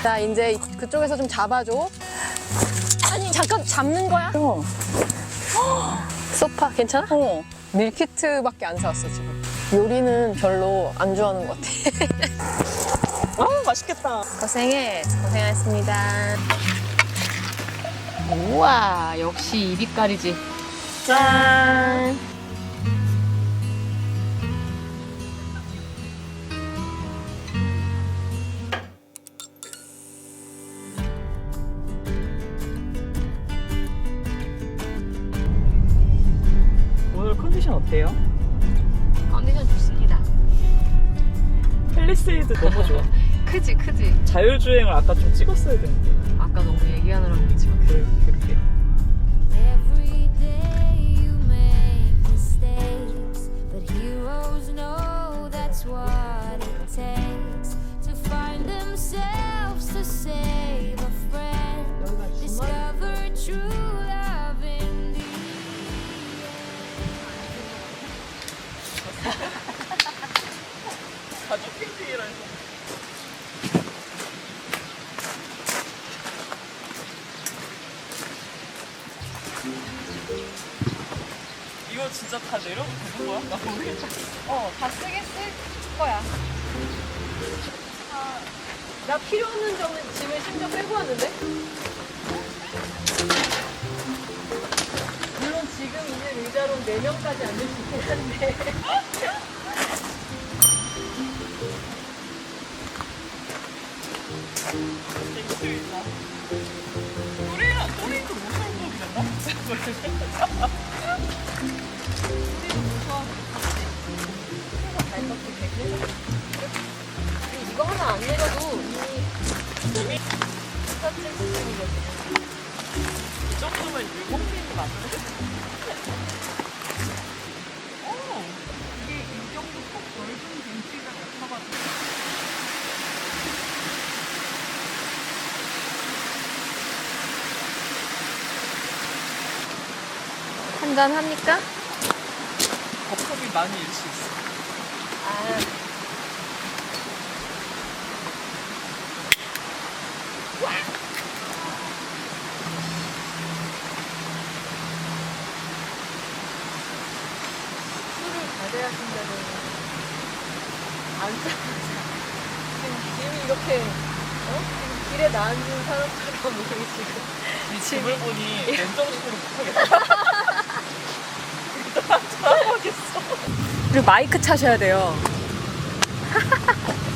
자, 이제 그쪽에서 좀 잡아줘. 아니, 잠깐 잡는 거야? 소파 괜찮아? 밀키트밖에 안 사왔어, 지금. 요리는 별로 안 좋아하는 것 같아. 맛있겠다. 고생했습니다. 우와, 역시 이빛깔이지. 짠. 오늘 컨디션 어때요? 컨디션 좋습니다. 팰리세이드 너무 좋아. 크지. 자율주행을 아까 좀 찍었어야 되는데. 아까 너무 얘기하느라고 지금. 그렇게. Every day you make mistakes, but heroes know that's what it takes to find themselves, to save a friend, discover true love in the 가족 캠핑이라서. 이거 진짜 다 내려도 되는 거야? 나 모르겠어. 다 쓰긴 쓸 거야. 나 필요 없는 점은 짐을 심지어 빼고 왔는데? 물론 지금 있는 의자로 4명까지 앉을 수 있긴 한데. 땡큐이다. 우리도 무서운 거 그랬나? 이거 하나 안 내려도 이미 스타트 시스템이거든. 이 정도면 일곱명이 맞네? 이게 이 정도 폭 넓은 벤치가 높아가지고. 한잔 합니까? 거품이 많이 일 수 있어. 술을 가져야신다는 안 지금 이렇게 지금 길에 나앉은 사람처럼 우리 지금 이 집을 보니 맨정신으로 못하겠다. 잘하겠어. 그리고 마이크 차셔야 돼요.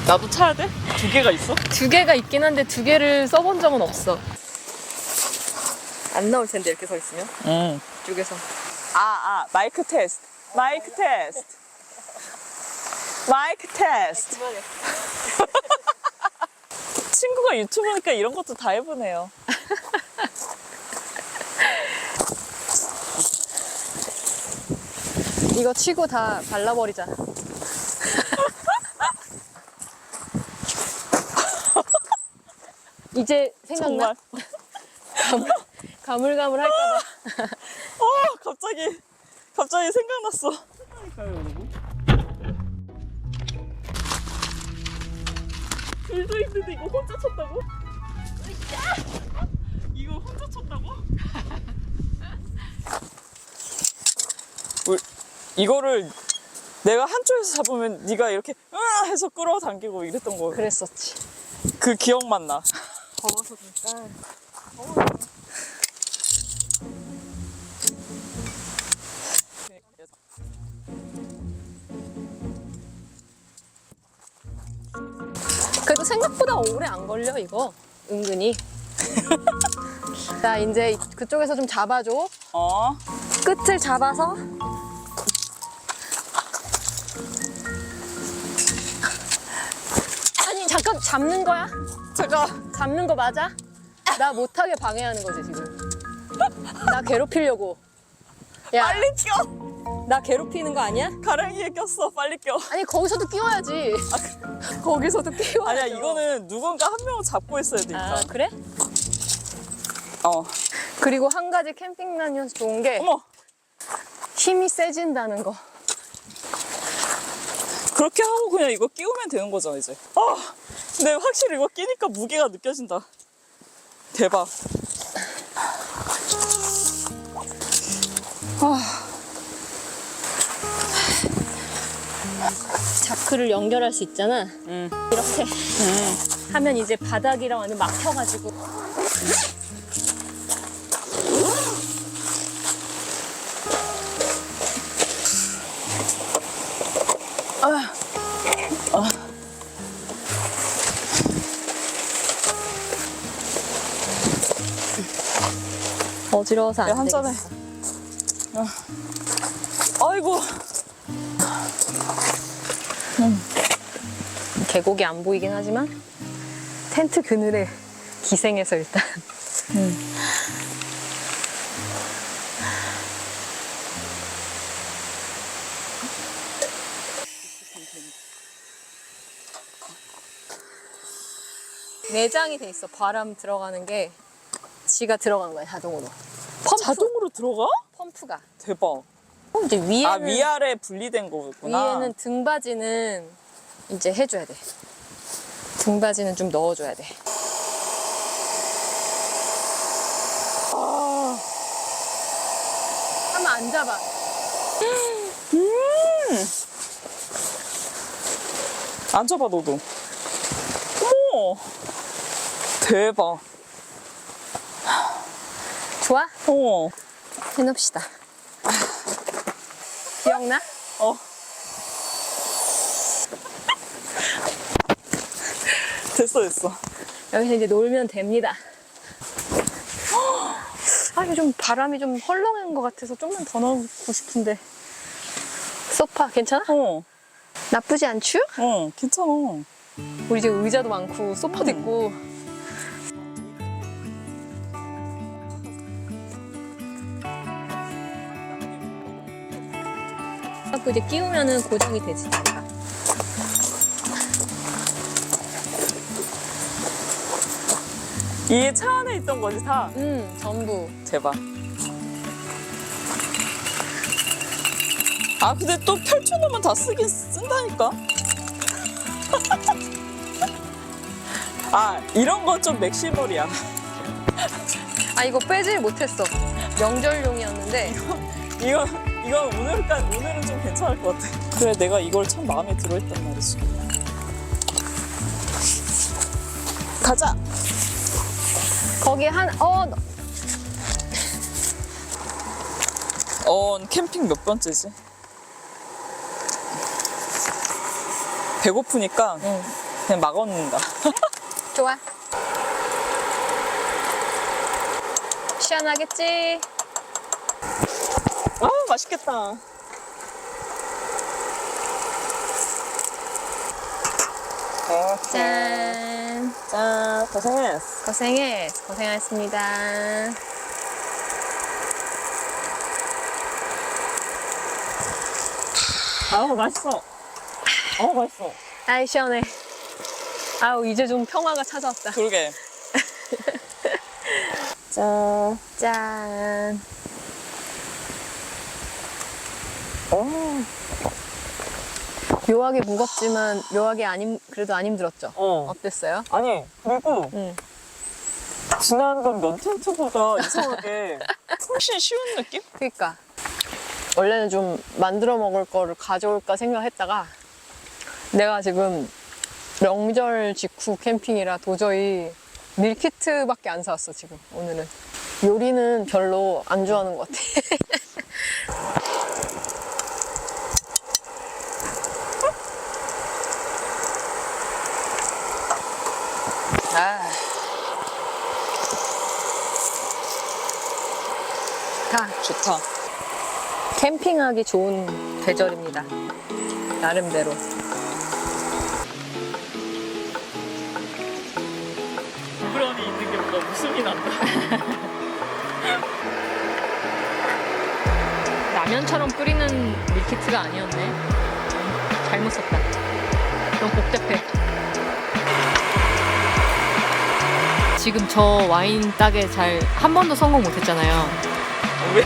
나도 차야 돼? 2개가 있어? 2개가 있긴 한데 2개를 써본 적은 없어. 안 나올 텐데 이렇게 서 있으면 응. 이쪽에서. 마이크 테스트. 마이크 테스트. 마이크 테스트. 그만해. 친구가 유튜브니까 이런 것도 다 해보네요. 이거 치고 다 발라버리자. 이제 생각나? 정말. 가물가물 할까봐. 갑자기 생각났어. 그러니까요, 여러분. 둘도 있는데 이거 혼자 쳤다고? 이거 혼자 쳤다고? 이거를 내가 한쪽에서 잡으면 네가 이렇게 으아 해서 끌어당기고 이랬던 거. 그랬었지. 그 기억만 나. 더워서 그럴까? 그래도 생각보다 오래 안 걸려 이거 은근히. 자, 이제 그쪽에서 좀 잡아줘. 끝을 잡아서. 아니, 잠깐 잡는 거야? 잠깐. 잡는 거 맞아? 나 못하게 방해하는 거지 지금. 나 괴롭히려고. 야, 빨리 껴. 나 괴롭히는 거 아니야? 가랑이에 꼈어. 빨리 껴. 아니, 거기서도 끼워야지. 거기서도 끼워. 아니야, 이거는 누군가 한 명은 잡고 있어야 되니까. 아, 그래? 그리고 한 가지 캠핑 다니면서 좋은 게 어머. 힘이 세진다는 거. 그렇게 하고 그냥 이거 끼우면 되는 거잖아 이제. 근데 확실히 이거 끼니까 무게가 느껴진다. 대박. 자크를 연결할 수 있잖아. 이렇게 하면 이제 바닥이랑 완전 막혀가지고. 어지러워서 내가 안 한 잔에. 되겠어. 아이고. 계곡이 안 보이긴 하지만 텐트 그늘에 기생해서 일단 내장이 돼 있어. 바람 들어가는 게 지가 들어간 거야 자동으로. 자동으로 들어가? 펌프가. 대박. 이제 위에는 아, 위아래 분리된 거구나. 위에는 등받이는 이제 해줘야 돼. 등받이는 좀 넣어줘야 돼. 한번 앉아봐. 앉아봐, 너도. 어머! 대박. 좋아? 어머. 해놓읍시다. 기억나? 됐어. 여기서 이제 놀면 됩니다. 아, 이거 좀 바람이 좀 헐렁한 것 같아서 좀만 더 넣고 싶은데. 소파 괜찮아? 나쁘지 않죠? 괜찮아. 우리 지금 의자도 많고 소파도 있고. 갖고 이제 끼우면은 고정이 되지 자리가. 이게 차 안에 있던 거지, 다? 전부. 대박. 아, 근데 또 펼쳐놓으면 다 쓰긴 쓴다니까? 아, 이런 건 좀 맥시멀이야. 아, 이거 빼질 못했어. 명절용이었는데. 이건 오늘은 좀 괜찮을 것 같아. 그래, 내가 이걸 참 마음에 들어 했단 말이지. 가자! 거기 캠핑 몇 번째지? 배고프니까 그냥 막 얻는다. 좋아. 시원하겠지? 아, 맛있겠다. 짠. 짠, 고생했어. 고생하셨습니다. 아우, 맛있어. 맛있어. 아이, 시원해. 아우, 이제 좀 평화가 찾아왔다. 그러게. 짠. 짠. 묘하게 무겁지만 묘하게 그래도 안 힘들었죠? 어땠어요? 아니, 그리고 응. 지난 건 면텐트보다 이상하게 훨씬 쉬운 느낌? 그러니까 원래는 좀 만들어 먹을 거를 가져올까 생각했다가 내가 지금 명절 직후 캠핑이라 도저히 밀키트밖에 안 사왔어 지금 오늘은. 요리는 별로 안 좋아하는 것 같아. 좋다. 캠핑하기 좋은 계절입니다. 나름대로. 부끄러움이 있는 게 뭔가 웃음이 난다. 라면처럼 끓이는 밀키트가 아니었네. 잘못 썼다. 너무 복잡해. 지금 저 와인 따게 한 번도 성공 못했잖아요. 왜?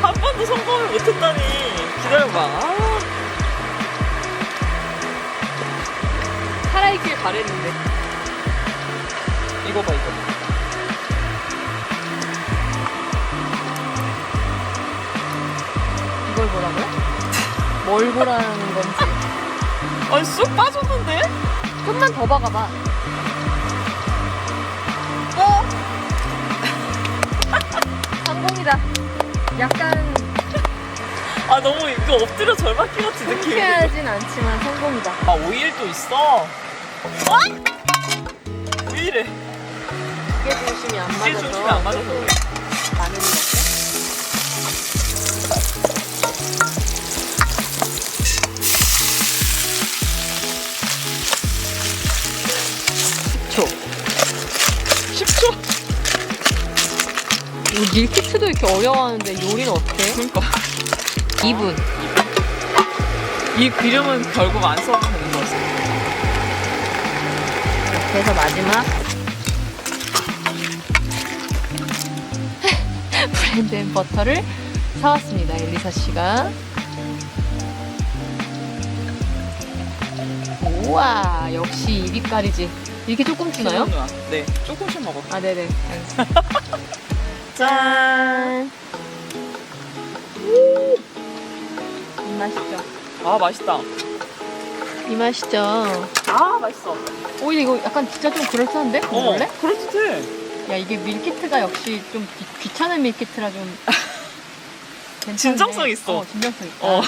한 번도 성공을 못했다니. 기다려봐. 살아있길 바랬는데. 이거 봐, 이거. 이걸 보라고요? 뭘 보라는 건지. 아니, 쑥 빠졌는데? 좀만 더 박아봐. 성공이다. 약간 아, 너무 이거 엎드려 절박기 같은 느낌이. 통쾌하진 않지만 성공이다. 아, 오일도 있어. 왜 이래? 무게 중심이 안 이게 중심이 안 맞아서 그래. 많은 것 같아. 초. 10초? 밀키트도 이렇게 어려워하는데 요리는 어때? 그러니까. 2분. 이 기름은 결국 안 써도 되는 거지. 이렇게 해서 마지막 브랜드 버터를 사왔습니다. 엘리사 씨가. 우와, 역시 입이 가리지. 이렇게 조금 주나요? 누나. 네, 조금씩 먹어. 아, 네네. 알겠습니다. 짠. 이 맛이죠. 아, 맛있다. 이 맛이죠. 아, 맛있어. 오히려 이거 약간 진짜 좀 그럴듯한데? 먹을래? 그럴듯해. 야, 이게 밀키트가 역시 좀 귀찮은 밀키트라 좀 괜찮네. 진정성 있어. 진정성 있다. 어.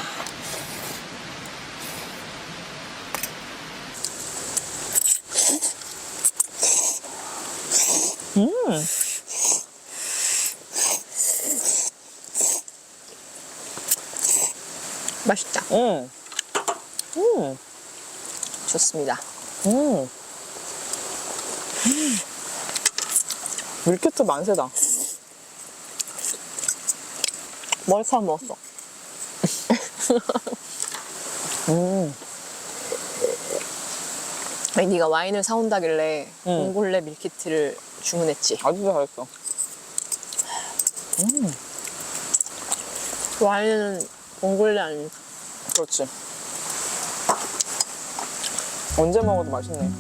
맛있다. 좋습니다. 밀키트 만세다. 머리카락 먹었어. 아니, 네가 와인을 사온다길래 봉골레 밀키트를 주문했지. 아주 잘했어. 와인은 봉골레 아니니까. 그렇지. 언제 먹어도 맛있네.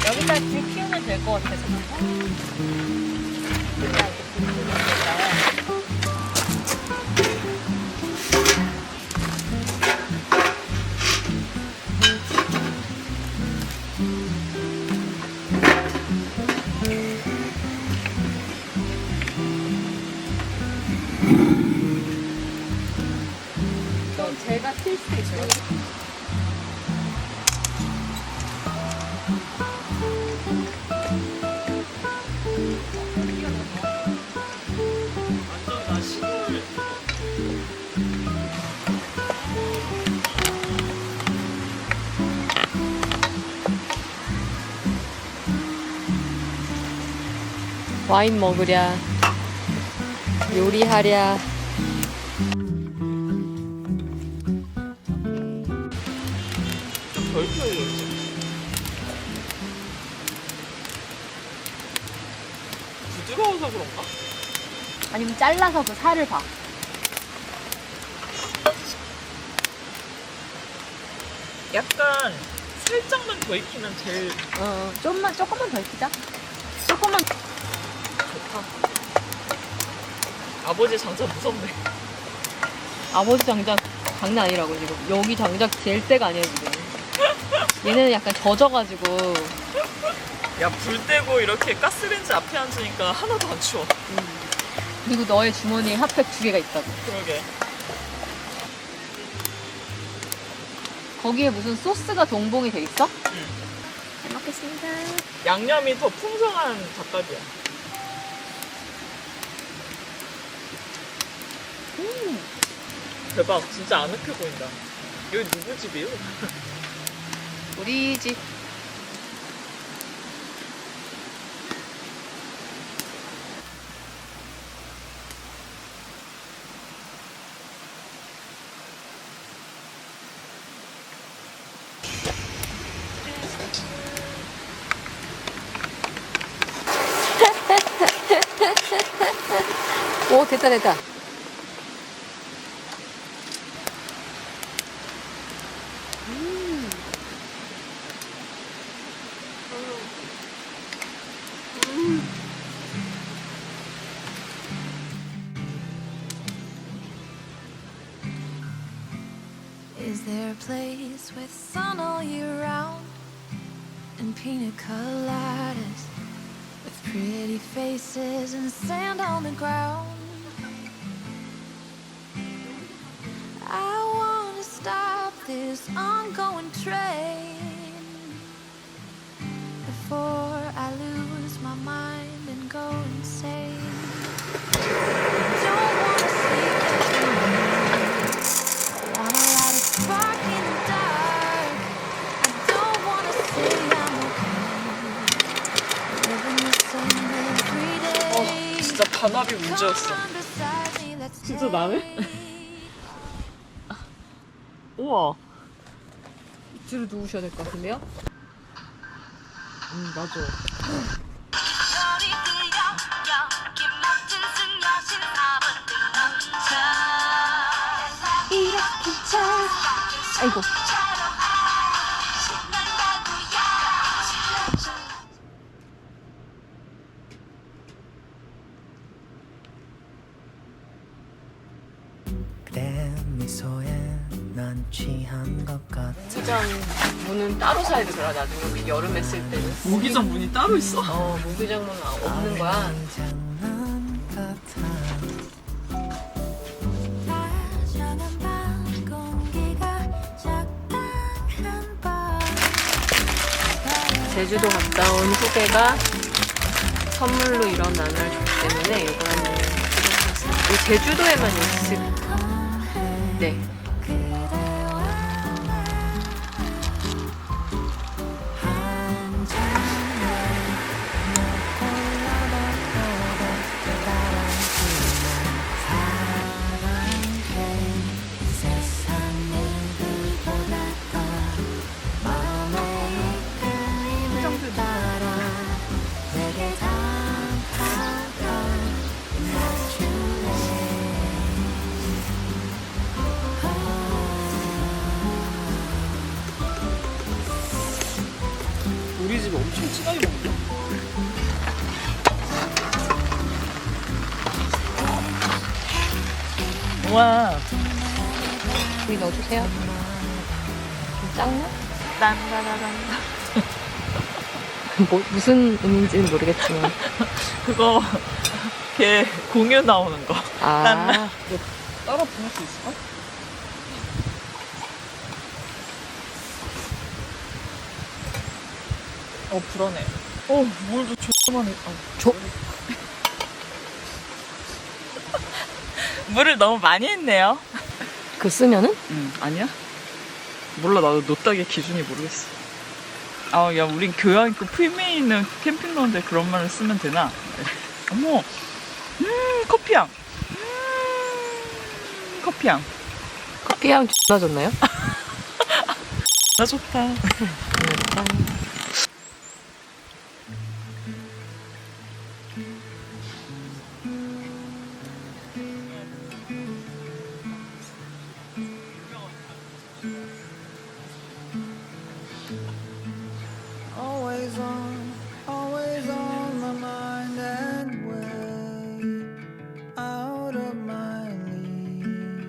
여기다 불 키우면 될 것 같아서. 제가 튈 수 있어요. 와인 먹으랴, 요리하랴. 덜 키워야겠지. 부드러워서 그런가? 아니면 잘라서 그 살을 봐. 약간 살짝만 더 익히면 제일 조금만 더 익히자. 조금만. 좋다. 아버지 장자 무섭네. 아버지 장작 장난 아니라고 지금. 여기 장작 될 때가 아니야 지금. 얘네는 약간 젖어가지고. 야, 불 떼고 이렇게 가스레인지 앞에 앉으니까 하나도 안 추워. 그리고 너의 주머니에 핫팩 2개가 있다고. 그러게. 거기에 무슨 소스가 동봉이 돼 있어? 응. 잘 먹겠습니다. 양념이 더 풍성한 닭갈비야. 대박, 진짜 아늑해 보인다. 여기 누구 집이에요? 우리 집. 오, 됐다, 됐다. Is there a place with sun all year round and pina coladas with pretty faces and sand on the ground? I want to stop this ongoing train before I lose my mind and go insane. Don't wanna sleep anymore. I wanna light a spark in the dark. I don't wanna say I'm okay. Living the same every day. 진짜 반합이 문제였어. Come on beside me, let's 진짜 나네? take. 우와. 뒤로 누우셔야 될 것 같은데요? 맞아. 별이 끌려 여기 멋진 승려 신사분들 넘쳐 이렇게 차 아이고. 그대 미소에 난 취한 것 같아. 무기장 문은 따로 사야 되더라, 나중에. 여름에 쓸 때는. 모기장 문이 따로 있어? 모기장 문은 없는 거야. 장난 같아. 다정한 밤 공기가 적당한 밤. 제주도 갔다 온 후배가 선물로 이런 나날을 줬기 때문에 이거는 이 제주도에만 있을 네. 우리 집 엄청 진하게 먹는다. 우와. 여기 넣어주세요. 좀 작나? 딴따라란. 무슨 의미인지는 모르겠지만. 그거 걔 공유 나오는 거. 아, 따라 부를 수 있을까? 불안해. 물도 조금만 해. 물을 너무 많이 했네요. 그 쓰면은? 아니야? 몰라, 나도 노딱의 기준이 모르겠어. 야, 우린 교양 있고 품위 있는 캠핑러인데 그런 말을 쓰면 되나? 어머, 커피향. 커피향. 커피향 존나 좋나요? 나 좋다. Always on my mind and way out of my league.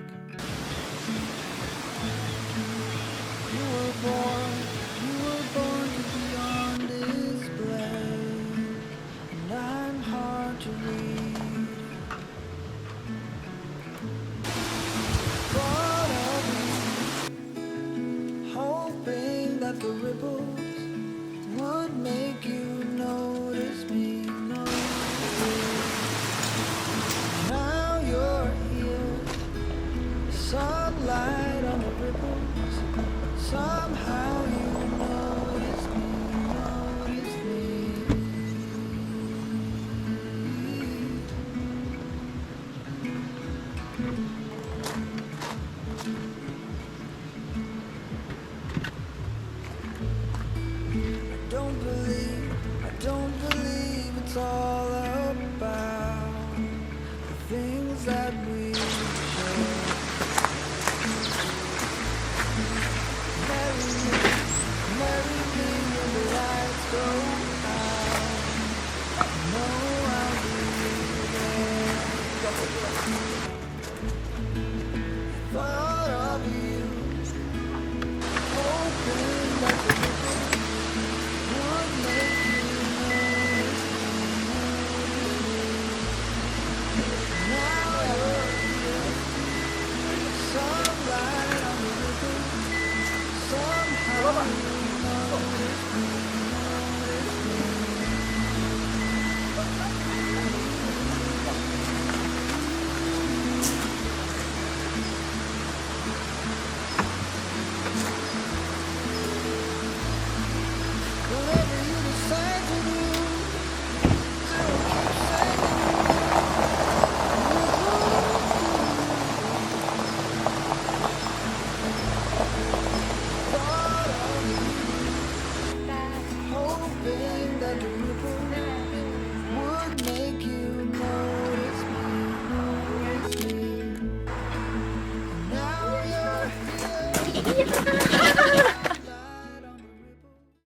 You were born to be on display, and I'm hard to read. Thought of you, hoping that the ripples would make you notice me, Now you're here, sunlight on the ripples. Somehow you notice me. I don't believe it's all about the things photos that we showed. Marry me when the lights go out. No, I'll be there. Thought of you, hoping that the river would make you notice me. Now you're here, sunlight on the river. Somehow you notice me, notice me. Whatever you decide to do, I will keep saying hoping that the river would make you notice me, notice me. Now you're here.